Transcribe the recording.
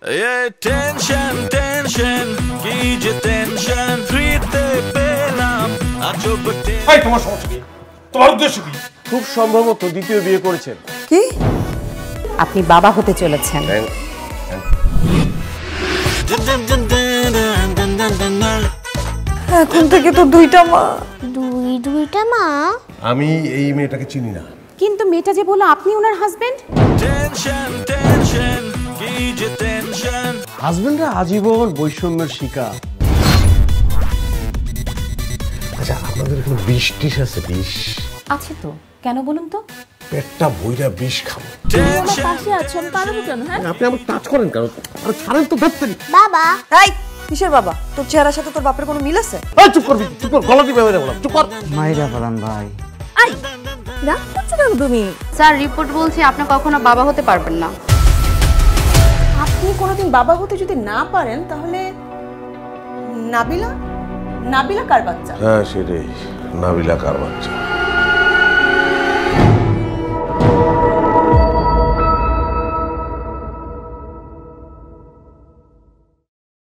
Tension tension কি যে tension ফ্রিতে পেলাম আজব এই তোমার সমস্যা কি? তোমার উদ্দেশ্য কি? খুব সম্ভবত দ্বিতীয় বিয়ে করেছেন। কি? আপনি বাবা হতে চলেছেন। এখন থেকে তো দুইটা মা। দুইটা মা? আমি এই মেয়েটাকে চিনি না। কিন্তু মেয়েটা যে বললো আপনি ওনার হাজবেন্ড। টেনশন টেনশন কি যে টেনশন হাজবেন্ডরা আজীবন বৈষম্যের শিকার। আচ্ছা, আপনাদের এখানে বিষ আছে? বিষ আছে তো, কেন বলুন তো? পেটটা বইরা বিষ খাবো। পাশে আছেন পারবো কেন? হ্যাঁ, আপনি আমাকে টাচ করেন কেন? আরে ছাড়েন তো, ধরতেন। বাবা। এই কিসের বাবা? তোর চেহারার সাথে তোর বাপের কোনো মিল আছে? এই চুপ করবি, চুপ কর, গলা টিপে মেরে বললাম, চুপ কর। মাইরা ফেলান ভাই। এই রাগ করছো কেন তুমি? স্যার, রিপোর্ট বলছে আপনি কখনো বাবা হতে পারবেন না। আপনি কোনোদিন বাবা হতে যদি না পারেন তাহলে নাবিলা কার বাচ্চা? হ্যাঁ, সেটাই, নাবিলা কার বাচ্চা।